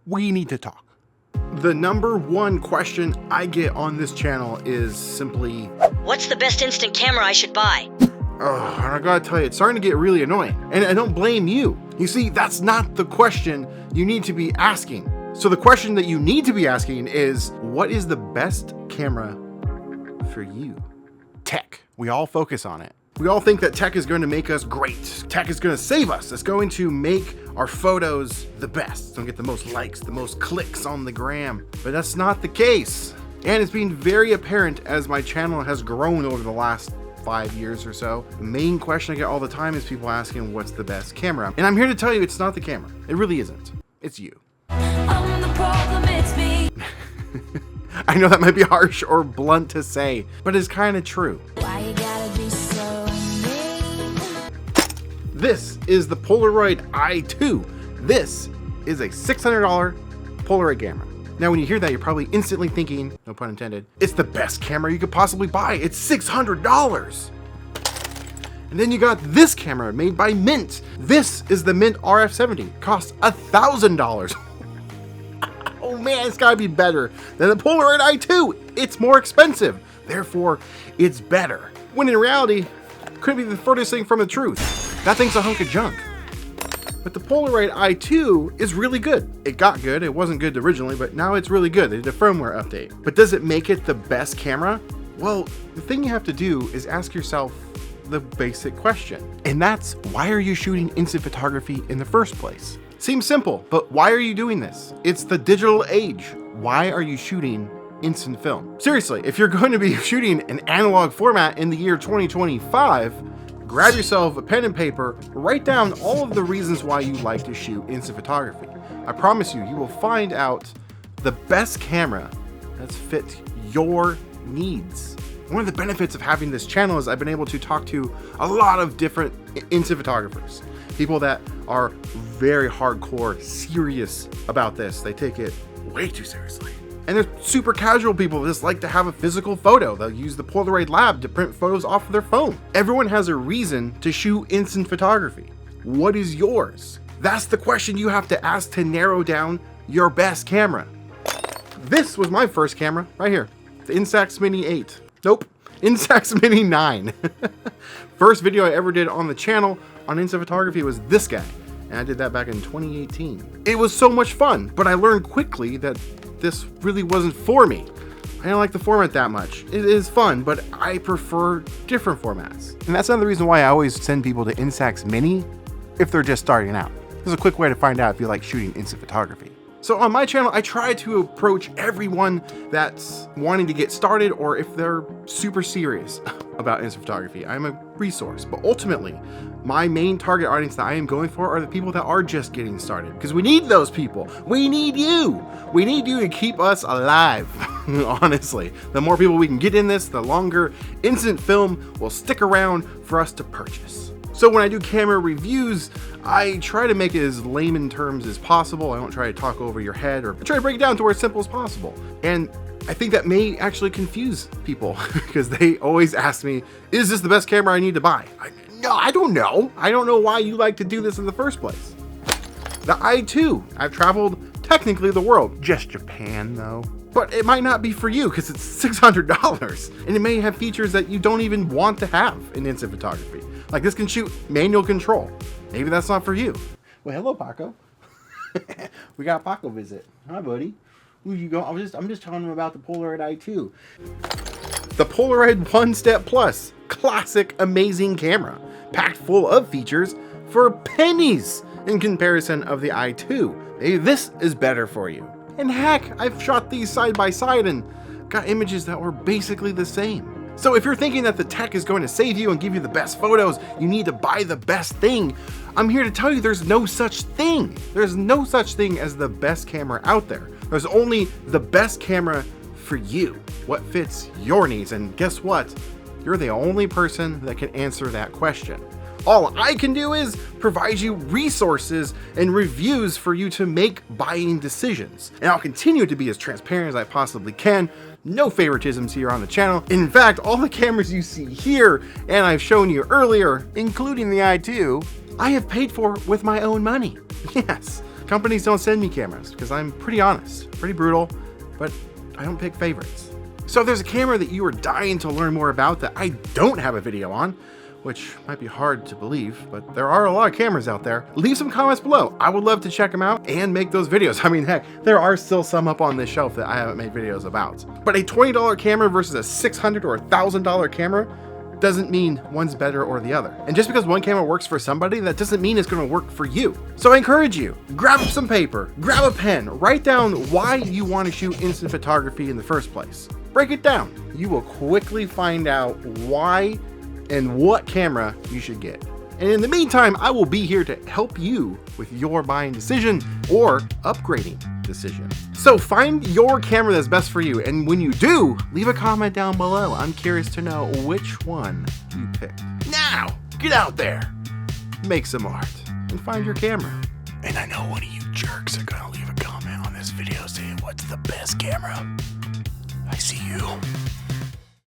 we need to talk. The number one question I get on this channel is simply, what's the best instant camera I should buy? Oh, and I gotta tell you, it's starting to get really annoying. And I don't blame you. You see, that's not the question you need to be asking. So the question that you need to be asking is, what is the best camera for you? Tech. We all focus on it. We all think that tech is going to make us great. Tech is going to save us. It's going to make our photos the best. It's going to get the most likes, the most clicks on the gram. But that's not the case. And it's been very apparent as my channel has grown over the last 5 years or so. The main question I get all the time is people asking, what's the best camera? And I'm here to tell you, it's not the camera. It really isn't. It's you. I'm the problem, it's me. I know that might be harsh or blunt to say, but it's kind of true. Why you gotta be so mean? This is the Polaroid i2. This is a $600 Polaroid camera. Now, when you hear that, you're probably instantly thinking, no pun intended, it's the best camera you could possibly buy. It's $600. And then you got this camera made by Mint. This is the Mint RF70. Costs $1,000. Oh man, it's gotta be better than the Polaroid i2. It's more expensive. Therefore, it's better. When in reality, could be the furthest thing from the truth. That thing's a hunk of junk. But the Polaroid i2 is really good. It got good. It wasn't good originally, but now it's really good. They did a firmware update. But does it make it the best camera? Well, the thing you have to do is ask yourself the basic question. And that's, why are you shooting instant photography in the first place? Seems simple, but why are you doing this? It's the digital age. Why are you shooting instant film? Seriously, if you're going to be shooting an analog format in the year 2025, grab yourself a pen and paper, write down all of the reasons why you like to shoot instant photography. I promise you, you will find out the best camera that's fit your needs. One of the benefits of having this channel is I've been able to talk to a lot of different instant photographers. People that are very hardcore serious about this. They take it way too seriously. And there's super casual people that just like to have a physical photo. They'll use the Polaroid lab to print photos off of their phone. Everyone has a reason to shoot instant photography. What is yours? That's the question you have to ask to narrow down your best camera. This was my first camera right here. The Instax Mini 8. Nope, Instax Mini 9. First video I ever did on the channel on instant photography was this guy. And I did that back in 2018. It was so much fun, but I learned quickly that this really wasn't for me. I didn't like the format that much. It is fun, but I prefer different formats. And that's another reason why I always send people to Instax Mini if they're just starting out. This is a quick way to find out if you like shooting instant photography. So on my channel, I try to approach everyone that's wanting to get started or if they're super serious about instant photography. I'm a resource, but ultimately, my main target audience that I am going for are the people that are just getting started, because we need those people. We need you. We need you to keep us alive, honestly. The more people we can get in this, the longer instant film will stick around for us to purchase. So when I do camera reviews, I try to make it as layman terms as possible. I don't try to talk over your head, or I try to break it down to where it's simple as possible. And I think that may actually confuse people because they always ask me, is this the best camera I need to buy? No, I don't know. I don't know why you like to do this in the first place. The i2, I've traveled technically the world, just Japan though. But it might not be for you because it's $600 and it may have features that you don't even want to have in instant photography. Like this can shoot manual control. Maybe that's not for you. Well, hello, Paco. We got Paco visit. Hi, buddy. Where you go? I'm just telling him about the Polaroid i2. The Polaroid One Step Plus, classic, amazing camera, packed full of features for pennies in comparison of the i2. Maybe this is better for you. And heck, I've shot these side by side and got images that were basically the same. So if you're thinking that the tech is going to save you and give you the best photos, you need to buy the best thing, I'm here to tell you there's no such thing. There's no such thing as the best camera out there. There's only the best camera for you, what fits your needs. And guess what? You're the only person that can answer that question. All I can do is provide you resources and reviews for you to make buying decisions. And I'll continue to be as transparent as I possibly can. No favoritisms here on the channel. In fact, all the cameras you see here, and I've shown you earlier, including the i2, I have paid for with my own money. Yes, Companies don't send me cameras because I'm pretty honest, pretty brutal, but I don't pick favorites. So if there's a camera that you are dying to learn more about that I don't have a video on, which might be hard to believe, but there are a lot of cameras out there, leave some comments below. I would love to check them out and make those videos. I mean, heck, there are still some up on this shelf that I haven't made videos about. But a $20 camera versus a $600 or $1,000 camera doesn't mean one's better or the other. And just because one camera works for somebody, that doesn't mean it's gonna work for you. So I encourage you, grab some paper, grab a pen, write down why you wanna shoot instant photography in the first place. Break it down. You will quickly find out why and what camera you should get. And in the meantime, I will be here to help you with your buying decision or upgrading decision. So find your camera that's best for you, and when you do, leave a comment down below. I'm curious to know which one you picked. Now, get out there, make some art, and find your camera. And I know one of you jerks are gonna leave a comment on this video saying what's the best camera. I see you.